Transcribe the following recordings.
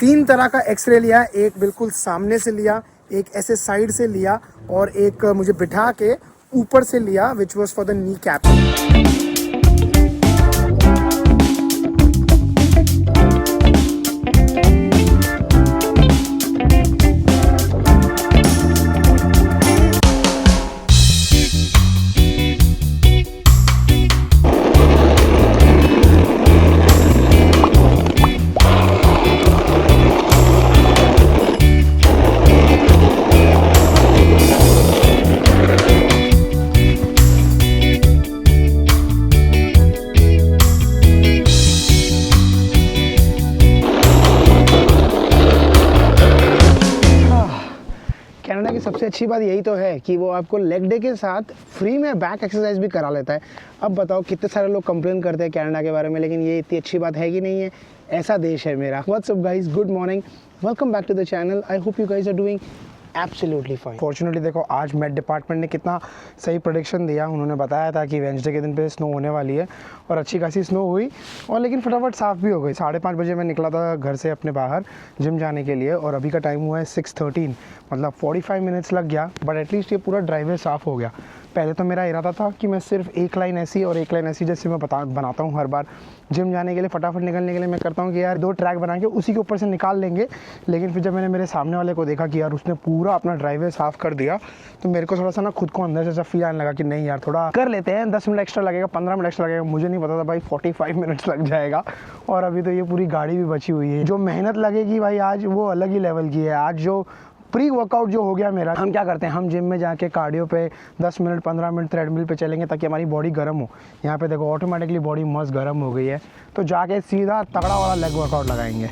3 तरह का एक्सरे लिया, एक बिल्कुल सामने से लिया, एक ऐसे साइड से लिया और एक मुझे बिठा के ऊपर से लिया, which was for the knee cap. Canada की सबसे अच्छी बात यही तो है कि वो आपको लेग डे के साथ फ्री में बैक एक्सरसाइज भी करा लेता है। अब बताओ कितने सारे लोग कंप्लेन करते हैं कनाडा के बारे में, लेकिन ये इतनी अच्छी बात है कि नहीं है। ऐसा देश है मेरा। What's up guys, good morning, welcome back to the channel. I hope you guys are doing absolutely fine. Fortunately देखो आज मेट डिपार्टमेंट ने कितना सही प्रेडिक्शन दिया। उन्होंने बताया था कि वेंसडे के दिन पे स्नो होने वाली है और अच्छी खासी स्नो हुई और लेकिन फटाफट साफ़ भी हो गई। 5:30 बजे मैं निकला था घर से अपने बाहर जिम जाने के लिए और अभी का टाइम हुआ है 6:13, मतलब 45 मिनट्स लग गया, बट एटलीस्ट ये पूरा ड्राइवे साफ़ हो गया। पहले तो मेरा इरादा था कि मैं सिर्फ एक लाइन ऐसी और एक लाइन ऐसी जैसे मैं बनाता हूँ हर बार जिम जाने के लिए, फटाफट निकलने के लिए मैं करता हूँ कि यार 2 ट्रैक बना के उसी के ऊपर से निकाल लेंगे। लेकिन फिर जब मैंने मेरे सामने वाले को देखा कि यार उसने पूरा अपना ड्राइवे साफ़ कर दिया, तो मेरे को थोड़ा सा ना खुद को अंदर से ऐसा फील आने लगा कि नहीं यार थोड़ा कर लेते हैं, 10 मिनट एक्स्ट्रा लगेगा, 15 मिनट एक्स्ट्रा लगेगा। मुझे नहीं पता था भाई 45 मिनट्स लग जाएगा और अभी तो ये पूरी गाड़ी भी बची हुई है। जो मेहनत लगेगी भाई आज वो अलग ही लेवल की है। आज जो प्री वर्कआउट जो हो गया मेरा, हम क्या करते हैं, हम जिम में जाके कार्डियो पे 10 मिनट 15 मिनट थ्रेडमिल पे चलेंगे ताकि हमारी बॉडी गर्म हो। यहाँ पे देखो ऑटोमेटिकली बॉडी मस्त गर्म हो गई है, तो जाके सीधा तगड़ा वाला लेग वर्कआउट लगाएंगे।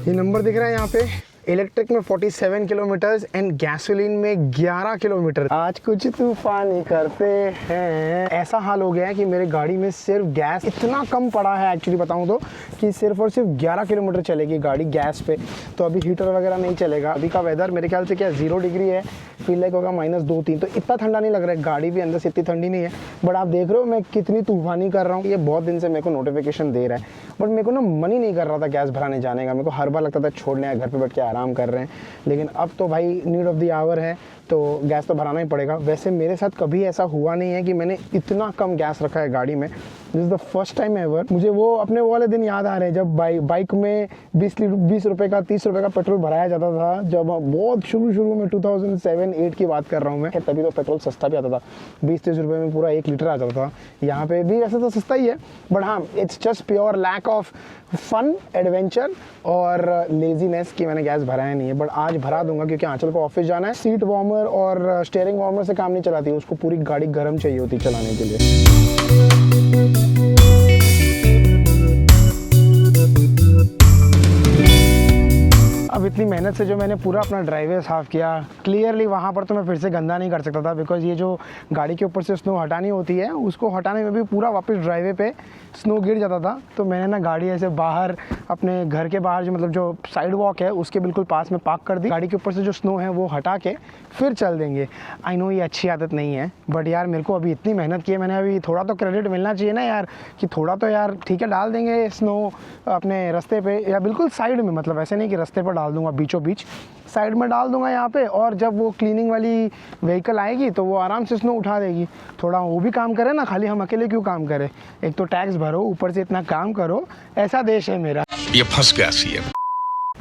ये नंबर दिख रहा है यहाँ पे, इलेक्ट्रिक में 47 किलोमीटर एंड गैसोलीन में 11 किलोमीटर। आज कुछ तूफानी करते हैं। ऐसा हाल हो गया है कि मेरे गाड़ी में सिर्फ गैस इतना कम पड़ा है, एक्चुअली बताऊं तो, कि सिर्फ और सिर्फ 11 किलोमीटर चलेगी गाड़ी गैस पे। तो अभी हीटर वगैरह नहीं चलेगा। अभी का वेदर मेरे ख्याल से क्या 0 डिग्री है, फील लाइक होगा -2-3, तो इतना ठंडा नहीं लग रहा है। गाड़ी भी अंदर से इतनी ठंडी नहीं है, बट आप देख रहे हो मैं कितनी तूफानी कर रहा हूँ। ये बहुत दिन से मेरे को नोटिफिकेशन दे रहा है, बट मेरे को ना मन ही नहीं कर रहा था गैस भराने जाने का। मेरे को हर बार लगता था छोड़ने घर पे बैठ के आराम कर रहे हैं, लेकिन अब तो भाई नीड ऑफ द आवर है तो गैस तो भराना ही पड़ेगा। वैसे मेरे साथ कभी ऐसा हुआ नहीं है कि मैंने इतना कम गैस रखा है गाड़ी में। This is the first time ever. मुझे वो अपने वाले दिन याद आ रहे हैं जब बाइक में 20 रुपये का 30 रुपये का पेट्रोल भराया जाता था, जब बहुत शुरू में 2007-8 की बात कर रहा हूँ मैं। तभी तो पेट्रोल सस्ता भी आता था, 20-30 रुपये में पूरा 1 लीटर आ जाता था। यहाँ पे भी वैसे तो सस्ता ही है, बट हाँ it's just pure lack of fun, adventure और लेजीनेस कि मैंने गैस भराया नहीं है। बट आज भरा दूंगा क्योंकि आंचल को ऑफिस जाना है। सीट वार्मर और स्टीयरिंग वार्मर से काम नहीं चलाती, उसको पूरी गाड़ी गर्म चाहिए होती चलाने के लिए। अब इतनी मेहनत से जो मैंने पूरा अपना ड्राइवे साफ़ किया, क्लियरली वहाँ पर तो मैं फिर से गंदा नहीं कर सकता था, बिकॉज ये जो गाड़ी के ऊपर से स्नो हटानी होती है उसको हटाने में भी पूरा वापस ड्राइवे पे स्नो गिर जाता था। तो मैंने ना गाड़ी ऐसे बाहर अपने घर के बाहर जो मतलब जो साइड वॉक है उसके बिल्कुल पास में पार्क कर दी। गाड़ी के ऊपर से जो स्नो है वो हटा के फिर चल देंगे। आई नो ये अच्छी आदत नहीं है, बट यार मेरे को अभी इतनी मेहनत की है मैंने, अभी थोड़ा तो क्रेडिट मिलना चाहिए ना यार, कि थोड़ा तो यार ठीक है डाल देंगे स्नो अपने रास्ते पे या बिल्कुल साइड में, मतलब ऐसे नहीं कि रास्ते पर डाल दूंगा, बीचों बीच साइड में डाल दूंगा यहाँ पे। और जब वो क्लीनिंग वाली व्हीकल आएगी तो वो आराम से स्नो उठा देगी। थोड़ा वो भी काम करे ना, खाली हम अकेले क्यों काम करें। एक तो टैक्स भरो, ऊपर से इतना काम करो। ऐसा देश है मेरा। ये फंस गया सीएम।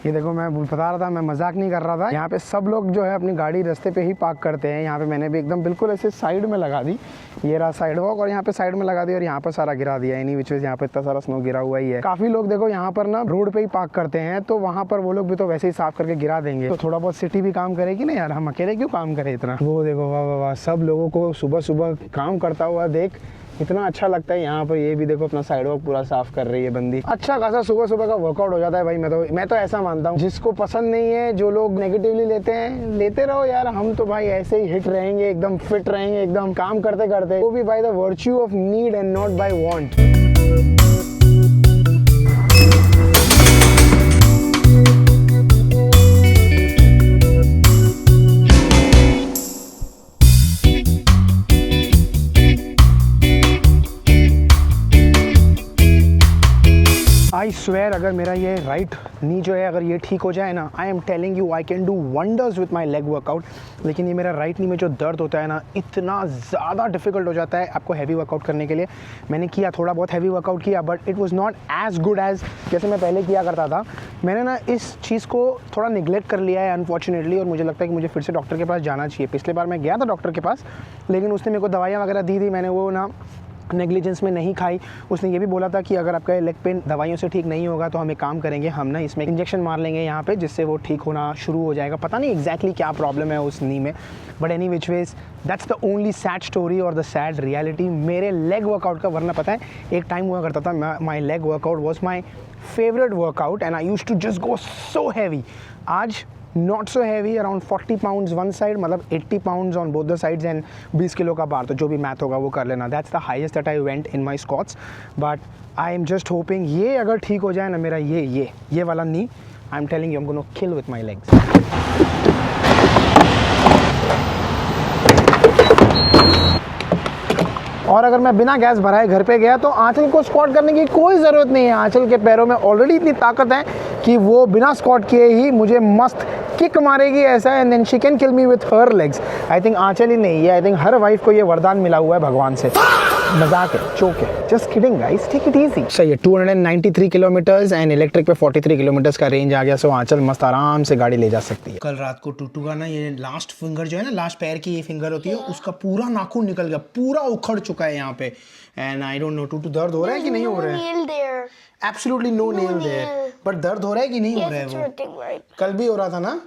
ये देखो मैं बता रहा था, मैं मजाक नहीं कर रहा था। यहाँ पे सब लोग जो है अपनी गाड़ी रास्ते पे ही पार्क करते हैं। यहाँ पे मैंने भी एकदम बिल्कुल ऐसे साइड में लगा दी, ये रहा साइड वॉक, और यहाँ पे साइड में लगा दी और यहाँ पर सारा गिरा दिया। एनी विच यहाँ पे इतना सारा स्नो गिरा हुआ ही है। काफी लोग देखो यहाँ पर ना रोड पे ही पार्क करते हैं, तो वहाँ पर वो लोग भी तो वैसे ही साफ करके गिरा देंगे। तो थोड़ा बहुत सिटी भी काम करेगी ना यार, हम अकेले क्यों काम करें इतना। वो देखो वाह वाह वाह, सब लोगों को सुबह सुबह काम करता हुआ देख इतना अच्छा लगता है। यहाँ पर ये भी देखो अपना साइड वॉक पूरा साफ कर रही है बंदी। अच्छा खासा सुबह सुबह का वर्कआउट हो जाता है भाई। मैं तो ऐसा मानता हूँ, जिसको पसंद नहीं है, जो लोग नेगेटिवली लेते हैं, लेते रहो यार। हम तो भाई ऐसे ही हिट रहेंगे, एकदम फिट रहेंगे, एकदम काम करते करते, वो भी by the virtue of need and not by want. I swear अगर मेरा ये राइट नी जो है अगर ये ठीक हो जाए ना, I am telling you I can do wonders with my leg workout. लेकिन ये मेरा राइट नी में जो दर्द होता है ना, इतना ज़्यादा डिफिकल्ट हो जाता है आपको हैवी वर्कआउट करने के लिए। मैंने किया थोड़ा बहुत हैवी वर्कआउट किया, but it was not as good as जैसे मैं पहले किया करता था। मैंने ना इस चीज़ को थोड़ा निगलेक्ट कर लिया है अनफॉर्चुनेटली, और मुझे लगता है कि मुझे फिर से डॉक्टर के पास जाना चाहिए। पिछले बार मैं गया था डॉक्टर के पास, लेकिन उसने मेरे को दवाइयाँ वगैरह दी थी, मैंने वो ना नेग्लिजेंस में नहीं खाई। उसने ये भी बोला था कि अगर आपका लेग पेन दवाइयों से ठीक नहीं होगा तो हम एक काम करेंगे, हम ना इसमें इंजेक्शन मार लेंगे यहाँ पे, जिससे वो ठीक होना शुरू हो जाएगा। पता नहीं एग्जैक्टली क्या प्रॉब्लम है उस नी में, but any which ways that's the only sad story और द सैड रियलिटी मेरे लेग वर्कआउट का। वरना पता है एक टाइम हुआ करता था my leg workout was my favourite workout and I used to just go so heavy. आज not so heavy, around 40 pounds one side, मतलब 80 pounds on both the sides and 20 kilo का बार, तो जो भी मैथ होगा वो कर लेना। That's the highest that I went in my squats, but I am just hoping ये अगर ठीक हो जाए ना मेरा ये वाला नी, I'm telling you I'm gonna kill with my legs। और अगर मैं बिना गैस भराए घर पे गया तो आंचल को स्क्वाट करने की कोई ज़रूरत नहीं है। आंचल के पैरों में ऑलरेडी इतनी ताकत है कि वो बिना स्क्वाट किए ही मुझे मस्त किक मारेगी ऐसा, and then she can kill me with her legs. I think Aanchal ही नहीं है, आई थिंक हर वाइफ को ये वरदान मिला हुआ है भगवान से। मजाक है, चोक है, just kidding guys, take it easy. सही है, 293 किलोमीटर्स एंड इलेक्ट्रिक पे 43 किलोमीटर्स का रेंज आ गया, सो आंचल मस्त आराम से गाड़ी ले जा सकती है। कल रात को टूटू का ना ये लास्ट फिंगर जो है ना, लास्ट पैर की ये फिंगर होती है, उसका पूरा नाखून निकल गया, पूरा उखड़ चुका है यहाँ पे। एंड आई डोंट नो टूटू दर्द हो रहा है कि नहीं हो रहा है? Absolutely no nail there, but दर्द हो रहा है कि नहीं हो रहा है? वो कल भी हो रहा था ना,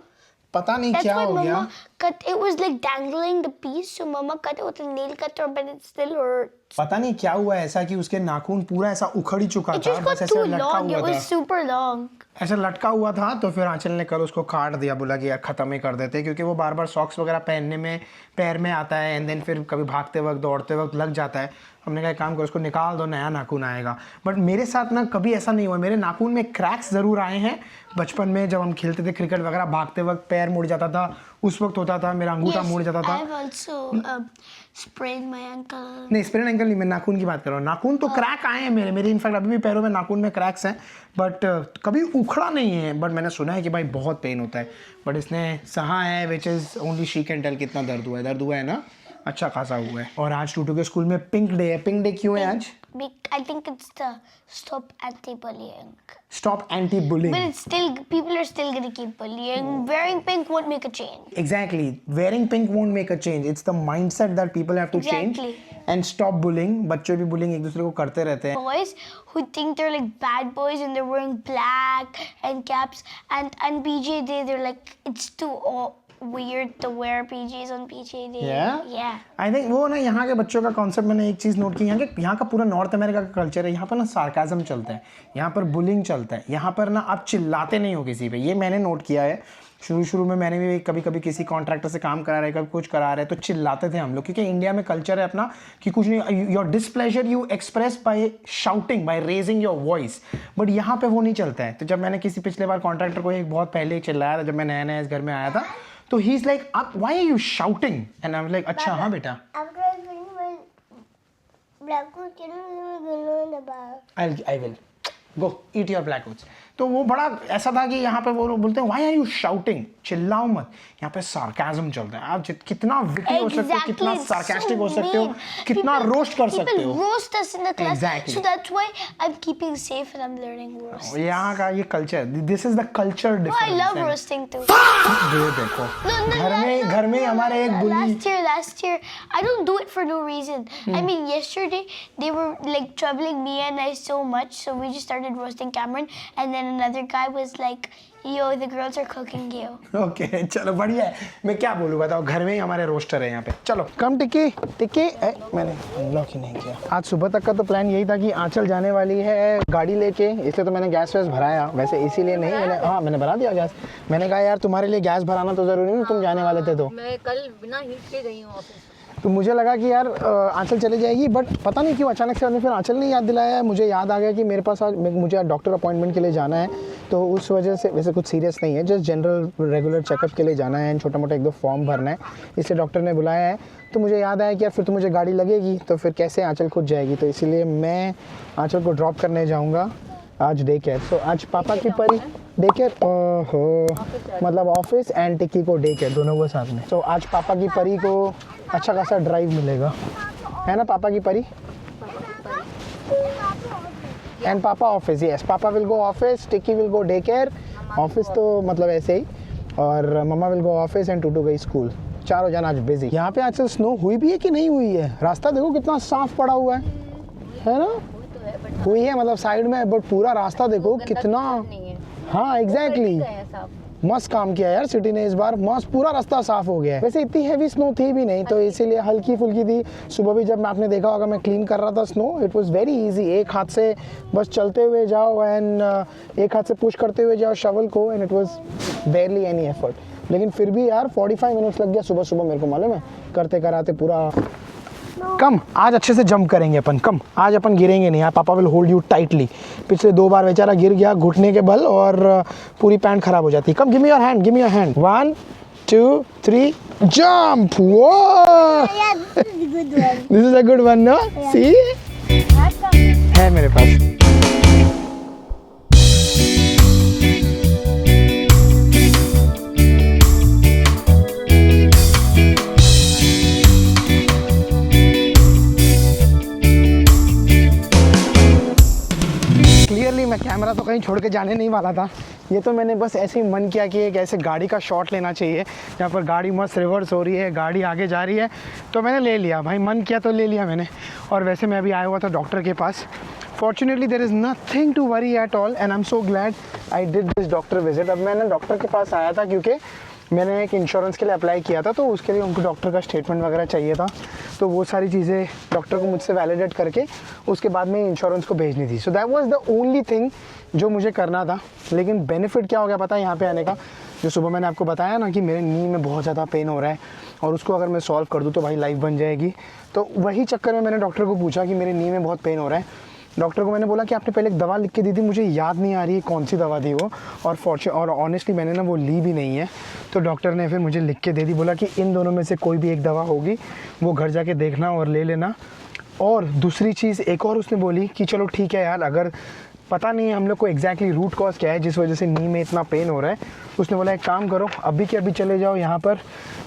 पता नहीं क्या हो गया। Cut it was like dangling the piece, so mama cut it with a nail cutter, but it still hurts. पता नहीं क्या हुआ ऐसा कि उसके नाखून पूरा ऐसा उखड़ ही चुका था, बस ऐसे लटका हुआ था। It was super long. ऐसा लटका हुआ था, तो फिर आंचल ने कल उसको काट दिया, बोला कि यार खत्म ही कर देते, क्योंकि वो बार बार सॉक्स वगैरह पहनने में पैर में आता है, एंड देन फिर कभी भागते वक्त दौड़ते वक्त लग जाता है। हमने कहा काम करो, उसको निकाल दो, नया नाखून आएगा। बट मेरे साथ ना कभी ऐसा नहीं हुआ, मेरे नाखून में क्रैक्स ज़रूर आए हैं बचपन में, जब हम खेलते थे क्रिकेट वगैरह, भागते वक्त पैर मुड़ जाता था, उस वक्त होता था, मेरा अंगूठा मुड़ जाता था। I've also sprained my ankle. नहीं, स्प्रेन एंकल नहीं, मैं नाखून की बात कर रहा हूँ। नाखून तो क्रैक आए हैं मेरे इनफैक्ट अभी भी पैरों में नाखून में क्रैक्स हैं, बट कभी उखड़ा नहीं है। बट मैंने सुना है कि भाई बहुत पेन होता है, बट इसने सहा है, which is only she can tell कितना दर्द हुआ है ना, अच्छा खासा हुआ है। और आज टूटू के स्कूल में पिंक डे है। पिंक डे क्यों है आज? I think it's the stop anti-bullying. Stop anti-bullying. But it's still, people are still gonna keep bullying. Wearing pink won't make a change. Exactly. Wearing pink won't make a change. It's the mindset that people have to change and stop bullying. बच्चे भी bullying एक दूसरे को करते रहते हैं। Boys who think they're like bad boys and they're wearing black and caps, and PJ Day they're like it's too weird to wear PJs on PJ Day. Yeah. I think वो ना यहाँ के बच्चों का कॉन्सेप्ट, मैंने एक चीज़ note की, यहाँ का पूरा नॉर्थ अमेरिका का कल्चर है। यहाँ पर ना सार्काज़म चलता है, यहाँ पर बुलिंग चलता है, यहाँ पर ना आप चिल्लाते नहीं हो किसी पे। ये मैंने नोट किया है। शुरू में मैंने भी कभी कभी किसी कॉन्ट्रैक्टर से काम करा रहे, कभी कुछ करा रहे, तो चिल्लाते थे हम लोग, क्योंकि इंडिया में कल्चर है अपना कि कुछ नहीं, your displeasure you express bye shouting, by raising your voice. But यहाँ पे वो नहीं चलता है। तो जब मैंने किसी पिछले बार कॉन्ट्रैक्टर को एक बहुत पहले चिल्लाया था, जब मैं नया इस घर में आया था, तो he is like why are you shouting, and I was like अच्छा हाँ बेटा, I will go eat your black oats. तो वो बड़ा ऐसा था कि यहाँ पे वो बोलते हैं व्हाई आर यू शाउटिंग, चिल्लाओ मत। यहाँ पे सार्काज़म चलता है, आप कितना विटी हो सकते हो, कितना सार्कास्टिक हो सकते हो, कितना रोस्ट कर सकते हो। Roast us in the class, so that's why I'm keeping safe and I'm learning roast. यहाँ का ये culture, this is the culture difference. I love roasting too. ये देखो, घर में हमारे एक बुली। Last year, I don't do it for no reason. I mean, yesterday they were like troubling me and I so much, so we just started roasting Cameron, and then another guy was like, yo, the girls are cooking you. Okay, चलो बढ़िया है। मैं क्या बोलूँ बताओ, घर में ही हमारे रोस्टर है यहाँ पे। चलो कम टिक्की मैंने अनलॉक ही नहीं किया। आज सुबह तक का तो प्लान यही था कि आंचल जाने वाली है गाड़ी लेके, इसलिए तो मैंने गैस भराया। वैसे इसीलिए नहीं, मैंने भरा दिया गैस। मैंने कहा यार तुम्हारे लिए गैस भराना तो जरूरी नहीं, तुम जाने वाले थे तो। मैं कल बिना हीट के गई हूँ ऑफिस। तो मुझे लगा कि यार आंचल चले जाएगी, बट पता नहीं क्यों अचानक से फिर आंचल ने याद दिलाया। मुझे याद आ गया कि मेरे पास आज मुझे डॉक्टर अपॉइंटमेंट के लिए जाना है, तो उस वजह से, वैसे कुछ सीरियस नहीं है, जस्ट जनरल रेगुलर चेकअप के लिए जाना है, छोटा मोटा 1-2 फॉर्म भरना है, इसलिए डॉक्टर ने बुलाया है। तो मुझे याद आया कि यार फिर तो मुझे गाड़ी लगेगी, तो फिर कैसे आंचल खुद जाएगी, तो इसीलिए मैं आंचल को ड्रॉप करने जाऊँगा आज डे केयर। सो आज पापा की परी डे केयर, ओहो मतलब ऑफिस एंड टिक्की को डे केयर दोनों को साथ में। सो आज पापा की परी को अच्छा खासा ड्राइव मिलेगा, है ना पापा की परी? एंड पापा office, yes papa will go office, tikki will go day care. Office तो मतलब ऐसे ही, और मम्मा विल गो ऑफिस एंड टूटू गई स्कूल। चारों जन आज बिजी। यहाँ पे आजकल स्नो हुई भी है कि नहीं हुई है? रास्ता देखो कितना साफ पड़ा हुआ है ना? हुई है मतलब साइड में, बट पूरा रास्ता देखो कितना, हाँ एग्जैक्टली मस्त काम किया यार सिटी ने इस बार, मस्त पूरा रास्ता साफ हो गया है। वैसे इतनी हैवी स्नो थी भी नहीं, तो इसीलिए हल्की फुल्की थी। सुबह भी जब आपने देखा होगा मैं क्लीन कर रहा था snow, it was very easy. एक हाथ से बस चलते हुए जाओ एंड एक हाथ से पुश करते हुए जाओ शवल को, and it was बेयरली any effort. लेकिन फिर भी यार 45 मिनट्स लग गया सुबह सुबह, मेरे को मालूम है, करते कराते पूरा। कम आज अच्छे से जंप करेंगे अपन, कम आज अपन गिरेंगे नहीं। पापा विल होल्ड यू टाइटली। पिछले 2 बार बेचारा गिर गया घुटने के बल और पूरी पैंट खराब हो जाती। Come give me your hand, give me your hand. 1 2 3 jump. वो this is a good one, no? सी है मेरे पास। मैं कैमरा तो कहीं छोड़ के जाने नहीं वाला था, ये तो मैंने बस ऐसे ही मन किया कि एक ऐसे गाड़ी का शॉट लेना चाहिए जहाँ पर गाड़ी मस्त रिवर्स हो रही है, गाड़ी आगे जा रही है, तो मैंने ले लिया भाई, मन किया तो ले लिया मैंने। और वैसे मैं अभी आया हुआ था डॉक्टर के पास। Fortunately there is nothing to worry at all and I am so glad I did this doctor visit. अब मैंने डॉक्टर के पास आया था क्योंकि मैंने एक इंश्योरेंस के लिए अप्लाई किया था, तो उसके लिए उनको डॉक्टर का स्टेटमेंट वगैरह चाहिए था, तो वो सारी चीज़ें डॉक्टर को मुझसे वैलिडेट करके उसके बाद में इंश्योरेंस को भेजनी थी। So that was the only thing जो मुझे करना था। लेकिन बेनिफिट क्या हो गया पता है यहाँ पे आने का? जो सुबह मैंने आपको बताया ना कि मेरे नी में बहुत ज़्यादा पेन हो रहा है और उसको अगर मैं सॉल्व कर दूँ तो भाई लाइफ बन जाएगी। तो वही चक्कर में मैंने डॉक्टर को पूछा कि मेरे नी में बहुत पेन हो रहा है। डॉक्टर को मैंने बोला कि आपने पहले एक दवा लिख के दी थी, मुझे याद नहीं आ रही है कौन सी दवा थी वो, और ऑनेस्टली मैंने ना वो ली भी नहीं है। तो डॉक्टर ने फिर मुझे लिख के दे दी, बोला कि इन दोनों में से कोई भी एक दवा होगी, वो घर जाके देखना और ले लेना। और दूसरी चीज़ एक और उसने बोली कि चलो ठीक है यार, अगर पता नहीं है हम लोग को एग्जैक्टली रूट कॉज क्या है जिस वजह से नी में इतना पेन हो रहा है, उसने बोला एक काम करो, अभी के अभी चले जाओ यहाँ पर,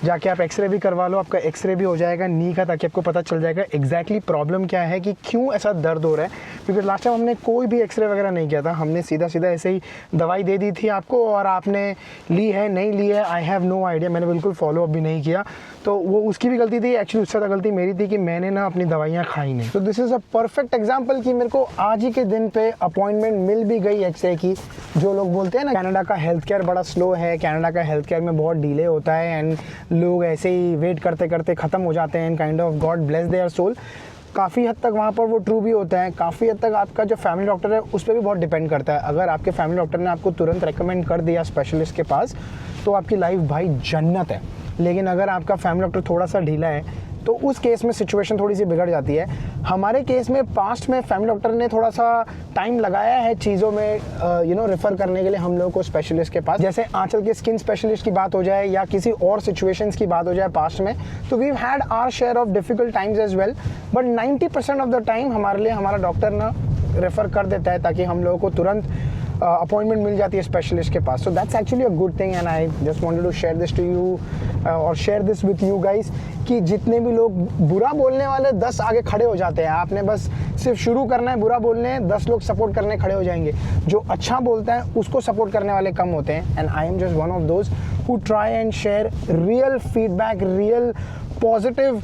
जाके आप एक्सरे भी करवा लो, आपका एक्सरे भी हो जाएगा नी का, ताकि आपको पता चल जाएगा एग्जैक्टली प्रॉब्लम क्या है, कि क्यों ऐसा दर्द हो रहा है। क्योंकि लास्ट टाइम हमने कोई भी एक्सरे वगैरह नहीं किया था, हमने सीधा सीधा ऐसे ही दवाई दे दी थी आपको और आपने ली है नहीं ली है, आई हैव नो आइडिया, मैंने बिल्कुल फॉलो अप भी नहीं किया। तो वो उसकी भी गलती थी, एक्चुअली उससे ज़्यादा गलती मेरी थी कि मैंने ना अपनी दवाइयाँ खाई नहीं। तो this is a perfect example कि मेरे को आज ही के दिन पे अपॉइंटमेंट मिल भी गई एक्सरे की। जो लोग बोलते हैं ना कनाडा का हेल्थ केयर बड़ा स्लो है, कनाडा का हेल्थ केयर में बहुत डिले होता है एंड लोग ऐसे ही वेट करते करते ख़त्म हो जाते हैं and kind of God bless their soul, काफ़ी हद तक वहाँ पर वो ट्रू भी होता है। काफ़ी हद तक आपका जो फैमिली डॉक्टर है उस पर भी बहुत डिपेंड करता है। अगर आपके फैमिली डॉक्टर ने आपको तुरंत रेकमेंड कर दिया स्पेशलिस्ट के पास तो आपकी लाइफ भाई जन्नत है। लेकिन अगर आपका फैमिली डॉक्टर थोड़ा सा ढीला है तो उस केस में सिचुएशन थोड़ी सी बिगड़ जाती है। हमारे केस में पास्ट में फैमिली डॉक्टर ने थोड़ा सा टाइम लगाया है चीज़ों में रेफ़र करने के लिए हम लोगों को स्पेशलिस्ट के पास। जैसे आंचल के स्किन स्पेशलिस्ट की बात हो जाए या किसी और सिचुएशंस की बात हो जाए पास्ट में, तो we had our share of difficult times as well, but 90% of the time हमारे लिए हमारा डॉक्टर ना रेफ़र कर देता है ताकि हम लोगों को तुरंत अपॉइंटमेंट मिल जाती है स्पेशलिस्ट के पास। So that's actually a good thing and I just wanted to share this to you और share this with you guys कि जितने भी लोग बुरा बोलने वाले 10 आगे खड़े हो जाते हैं। आपने बस सिर्फ शुरू करना है बुरा बोलने, 10 लोग सपोर्ट करने खड़े हो जाएंगे। जो अच्छा बोलता है उसको सपोर्ट करने वाले कम होते हैं and I am just one of those who try and share real feedback, real positive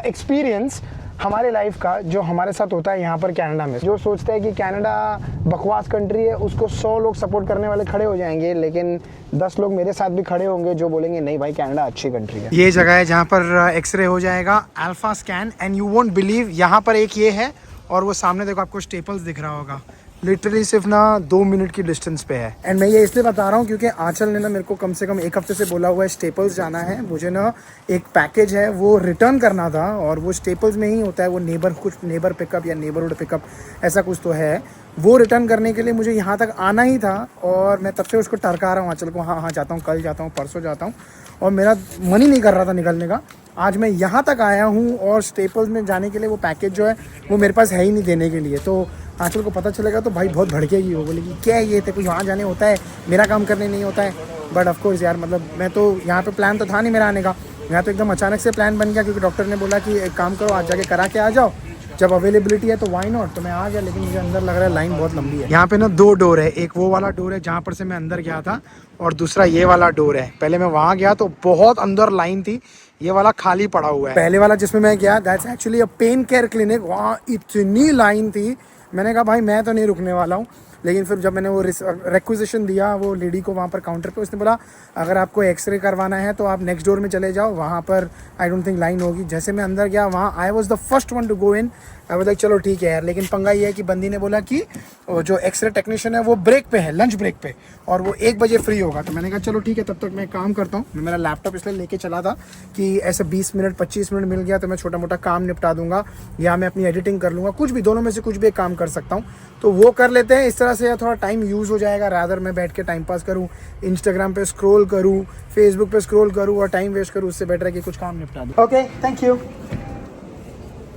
experience हमारे लाइफ का जो हमारे साथ होता है यहाँ पर कनाडा में। जो सोचता है कि कनाडा बकवास कंट्री है उसको 100 लोग सपोर्ट करने वाले खड़े हो जाएंगे, लेकिन 10 लोग मेरे साथ भी खड़े होंगे जो बोलेंगे नहीं भाई कनाडा अच्छी कंट्री है। ये जगह है जहाँ पर एक्सरे हो जाएगा, alpha scan, and you won't believe यहाँ पर एक ये है और वो सामने देखो आपको स्टेपल्स दिख रहा होगा, लिटरली सिर्फ ना 2 मिनट की डिस्टेंस पे है। एंड मैं ये इसलिए बता रहा हूँ क्योंकि आंचल ने ना मेरे को कम से कम 1 हफ्ते से बोला हुआ है स्टेपल्स जाना है, मुझे ना एक पैकेज है वो रिटर्न करना था और वो स्टेपल्स में ही होता है, वो नेबर पिकअप या नेबरहुड पिकअप ऐसा कुछ तो है, वो रिटर्न करने के लिए मुझे यहाँ तक आना ही था और मैं तब से उसको टरका रहा हूँ आंचल को, हाँ जाता हूँ, कल जाता हूँ, परसों जाता हूँ, और मेरा मन ही नहीं कर रहा था निकलने का। आज मैं यहाँ तक आया हूँ और स्टेपल्स में जाने के लिए वो पैकेज जो है वो मेरे पास है ही नहीं देने के लिए। तो आंचल को पता चलेगा तो भाई बहुत भड़केगी, वो बोलेगी क्या है ये, तेरे को यहाँ जाने होता है, मेरा काम करने नहीं होता है। बट ऑफकोर्स यार, मतलब मैं तो यहाँ पे प्लान तो था नहीं मेरा आने का, यहाँ तो एकदम अचानक से प्लान बन गया, क्योंकि डॉक्टर ने बोला कि एक काम करो आज जाके करा के आ जाओ, जब अवेलेबिलिटी है तो व्हाई नॉट। तो मैं आ गया, लेकिन मुझे अंदर लग रहा है लाइन बहुत लंबी है। यहाँ पे ना 2 डोर है, एक वो वाला डोर है जहाँ पर से मैं अंदर गया था, और दूसरा ये वाला डोर है। पहले मैं वहाँ गया तो बहुत अंदर लाइन थी, ये वाला खाली पड़ा हुआ है। पहले वाला जिसमें मैं गया that's actually a pain care clinic, वहाँ इतनी लाइन थी, मैंने कहा भाई मैं तो नहीं रुकने वाला हूँ। लेकिन फिर जब मैंने वो रिक्विजिशन दिया वो लेडी को वहाँ पर काउंटर पे, उसने बोला अगर आपको एक्सरे करवाना है तो आप नेक्स्ट डोर में चले जाओ, वहाँ पर आई डोंट थिंक लाइन होगी। जैसे मैं अंदर गया वहाँ I was the first one to go in. I was like चलो ठीक है यार, लेकिन पंगा ये है कि बंदी ने बोला कि जो एक्सरे टेक्नीशियन है वो ब्रेक पे है, लंच ब्रेक पे, और वो 1 बजे फ्री होगा। तो मैंने कहा चलो ठीक है, तब तक मैं काम करता हूँ। मैं मेरा लैपटॉप इसलिए लेके चला था कि ऐसे 20 मिनट 25 मिनट मिल गया तो मैं छोटा मोटा काम निपटा दूंगा, या मैं अपनी एडिटिंग कर लूँगा, कुछ भी, दोनों में से कुछ भी एक काम कर सकता हूँ। तो वो कर लेते हैं, इस तरह से थोड़ा टाइम यूज़ हो जाएगा। रादर मैं बैठ के टाइम पास करूँ, इंस्टाग्राम पे स्क्रॉल करूँ, फेसबुक पे स्क्रॉल करूँ और टाइम वेस्ट करूँ, उससे बेटर है कि कुछ काम निपटा दूँ। Okay, thank you.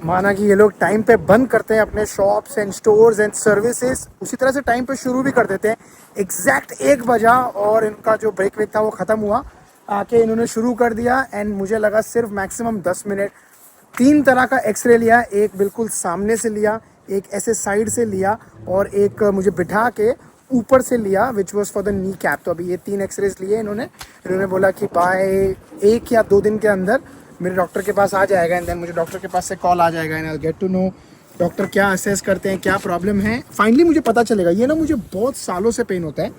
माना कि ये लोग टाइम पे बंद करते हैं अपने shops and stores and services, उसी तरह से टाइम पे शुरू भी कर देते हैं। एग्जैक्ट 1 बजा और इनका जो ब्रेक वेक था वो ख़त्म हुआ, आके इन्होंने शुरू कर दिया। एंड मुझे लगा सिर्फ मैक्सिमम 10 मिनट। 3 तरह का एक्सरे लिया, एक बिल्कुल सामने से लिया, एक ऐसे साइड से लिया, और एक मुझे बिठा के ऊपर से लिया, which was for the knee cap. तो अभी ये 3 एक्सरेज लिए इन्होंने बोला कि बाय 1 या 2 दिन के अंदर मेरे डॉक्टर के पास आ जाएगा, एंड देन मुझे डॉक्टर के पास से कॉल आ जाएगा, and I get to know doctor क्या असेस करते हैं, क्या प्रॉब्लम है, फाइनली मुझे पता चलेगा। ये ना मुझे बहुत सालों से पेन होता है,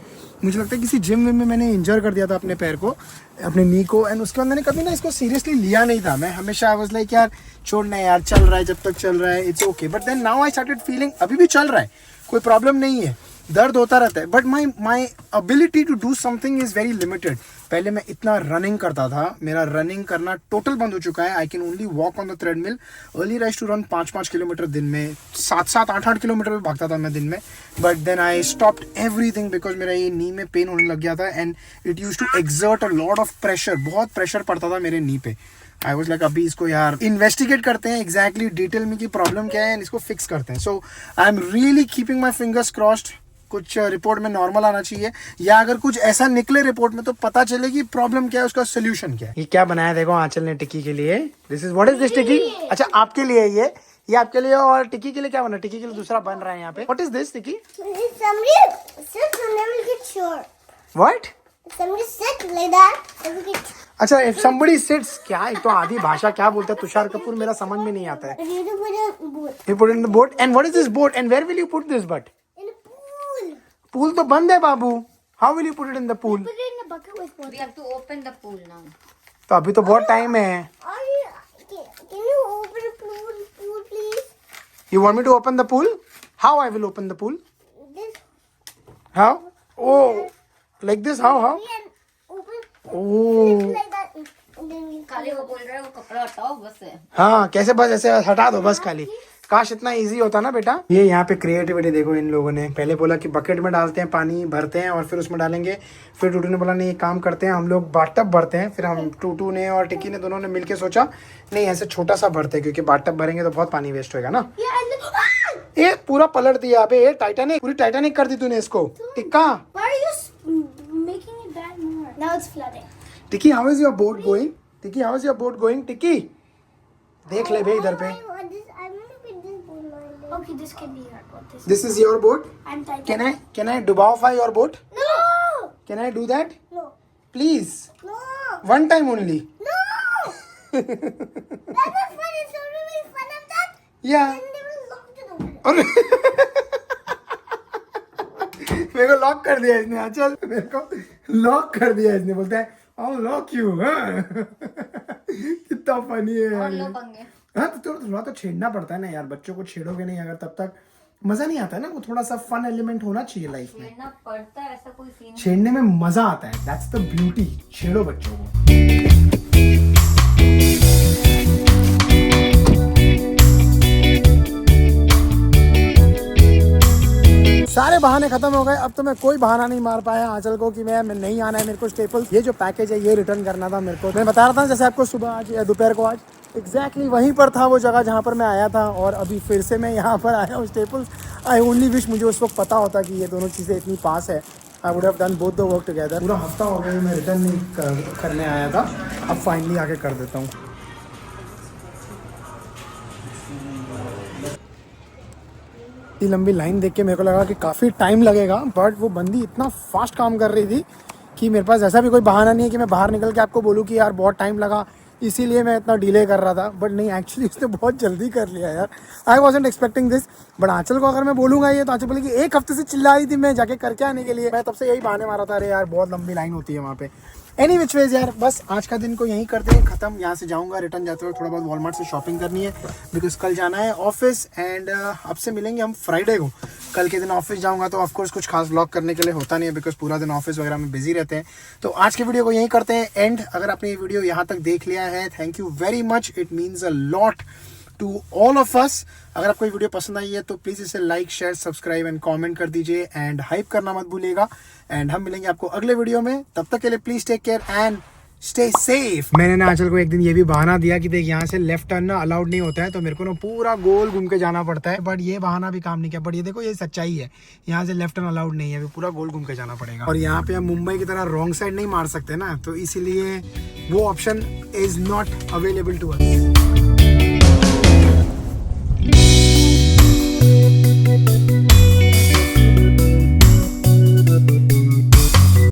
मुझे लगता है किसी जिम में मैंने इंजर कर दिया था अपने पैर को, अपने नी को, एंड उसके बाद मैंने कभी ना इसको सीरियसली लिया नहीं था। मैं हमेशा आई वाज लाइक यार छोड़ना है यार, चल रहा है जब तक चल रहा है, it's okay. But then now I started feeling अभी भी चल रहा है, कोई प्रॉब्लम नहीं है, दर्द होता रहता है, but my ability to do something is very limited. पहले मैं इतना रनिंग करता था, मेरा रनिंग करना टोटल बंद हो चुका है। I can only walk on the treadmill. Early rise to run 5-5 kilometre दिन में, 7-7, 8-8 किलोमीटर भी भागता था मैं दिन में। But then I stopped everything because मेरा ये नी में पेन होने लग गया था, and it use to exert a lot of pressure, बहुत प्रेशर पड़ता था मेरे नी पे। आई वाज लाइक अभी इसको यार इन्वेस्टिगेट करते हैं एग्जैक्टली डिटेल में की प्रॉब्लम क्या है, एंड इसको फिक्स करते हैं। So I am really keeping my fingers crossed, कुछ रिपोर्ट में नॉर्मल आना चाहिए, या अगर कुछ ऐसा निकले रिपोर्ट में तो पता चले कि प्रॉब्लम क्या है, उसका सोल्यूशन क्या है। ये क्या बनाया देखो आंचल ने टिक्की के लिए, this is what is this Tikki? अच्छा आपके लिए ये आपके लिए, और टिक्की के लिए क्या बना? टिक्की के लिए दूसरा बन रहा है यहाँ पे। What is this tikki? What? अच्छा इफ somebody sits, क्या एक तो आधी भाषा क्या बोलता है तुषार कपूर, मेरा समझ में नहीं आता है। You put it in the boat, and what is this boat, and where will you put this but? Pool तो बंद है बाबू, how will you put it in the pool? We have to open the pool now. तो अभी तो बहुत time है। Can you open a pool, please? You want me to open the pool? How I will open the pool? This How? Oh, like this? How? and open Oh, like that. And then we खाली वो बोल रहा है वो कपड़ा हटाओ बस है। हाँ कैसे, बस ऐसे हटा दो बस खाली। काश इतना इजी होता ना बेटा। ये यहाँ पे क्रिएटिविटी देखो इन लोगों ने, पहले बोला कि बकेट में डालते हैं पानी, भरते हैं और फिर उसमें डालेंगे। फिर टूटू ने बोला नहीं एक काम करते हैं हम लोग बाथटब भरते हैं। फिर हम टूटू ने और टिक्की ने दोनों ने मिलके सोचा नहीं ऐसे छोटा सा भरते हैं, क्योंकि बाथटब भरेंगे तो बहुत पानी वेस्ट होगा ना। Yeah, and then, ये पूरा पलट दिया अबे, टाइटैनिक, पूरी टाइटैनिक कर दी तूने इसको। Tikka why are you making it bad more? Now it's flooding. Tikki how is your boat going? Tikki how is your boat going? Tikki देख ले भाई इधर पे। Okay, this can be your boat. This is your boat? I'm Titanic. Can I dubafy your boat? No! Can I do that? No! Please. No! One time only. No! That was fun. It's really fun of that. Yeah. And they will lock to the window. और मेरे को lock कर दिया इसने। चल मेरे को lock कर दिया इसने, बोलता है I'll lock you. कितना फनी है यार। लो पंगे। हाँ तो थोड़ा तो छेड़ना पड़ता है ना यार, बच्चों को छेड़ोगे नहीं अगर तब तक मजा नहीं आता है ना। वो थोड़ा सा फन एलिमेंट होना चाहिए लाइफ में। छेड़ना पड़ता है ऐसा कोई सीन। छेड़ने में मजा आता है, दैट्स द ब्यूटी। छेड़ो बच्चों को। सारे बहाने खत्म हो गए, अब तो मैं कोई बहाना नहीं मार पाया आंचल को कि मैं नहीं आना है मेरे को स्टेपल्स। ये जो पैकेज है ये रिटर्न करना था मेरे को। मैं बता रहा था जैसे आपको सुबह आज या दोपहर को आज एग्जैक्टली वहीं पर था वो जगह जहाँ पर मैं आया था, और अभी फिर से मैं यहाँ पर आया हूँ स्टेपल्स। आई ओनली विश मुझे उस वक्त पता होता कि ये दोनों चीज़ें इतनी पास है। I would have done both the work together. पूरा हफ्ता हो गया मैं रिटर्न नहीं करने आया था, अब फाइनली आके कर देता हूँ। इतनी लंबी लाइन देख के मेरे को लगा कि काफ़ी टाइम लगेगा, बट वो बंदी इतना फास्ट काम कर रही थी कि मेरे पास ऐसा भी कोई बहाना नहीं है कि मैं बाहर निकल के आपको बोलूँ कि यार बहुत टाइम लगा इसीलिए मैं इतना डिले कर रहा था। बट नहीं, एक्चुअली उसने बहुत जल्दी कर लिया यार। I wasn't expecting this. But Aanchal को अगर मैं बोलूँगा ये, तो आंचल बोलेगी एक हफ्ते से चिल्ला रही थी मैं जाके करके आने के लिए। मैं तब से यही बहाने मारा था, अरे यार बहुत लंबी लाइन होती है वहाँ पे। एनी विच वेज यार, बस आज का दिन को यहीं करते हैं ख़त्म। यहाँ से जाऊँगा, रिटर्न जाते हुए थोड़ा बहुत वॉलमार्ट से शॉपिंग करनी है, बिकॉज कल जाना है ऑफिस। एंड आपसे मिलेंगे हम फ्राइडे को। कल के दिन ऑफिस जाऊँगा तो ऑफकोर्स कुछ खास व्लॉग करने के लिए होता नहीं है, बिकॉज पूरा दिन ऑफिस वगैरह में बिजी रहते हैं। तो आज के वीडियो को यहीं करते हैं एंड। अगर आपने ये वीडियो यहाँ तक देख लिया है, thank you very much, it means a lot to all of us. अगर आपको ये वीडियो पसंद आई है तो प्लीज़ इसे like, share, subscribe and comment कर दीजिए, एंड हाइप करना मत भूलिएगा। एंड हम मिलेंगे आपको अगले वीडियो में, तब तक के लिए please take care and stay safe. मैंने ना आंचल को एक दिन ये भी बहाना दिया कि देख यहाँ से लेफ्ट टर्न ना अलाउड नहीं होता है, तो मेरे को ना पूरा गोल घूम के जाना पड़ता है। बट ये बहाना भी काम नहीं किया। बट ये देखो, ये सच्चाई है, यहाँ से लेफ्ट टर्न अलाउड नहीं है, अभी पूरा गोल घूम के जाना पड़ेगा। और यहाँ पे हम मुंबई की तरह रॉन्ग साइड नहीं मार सकते ना, तो इसीलिए वो option is not available to us.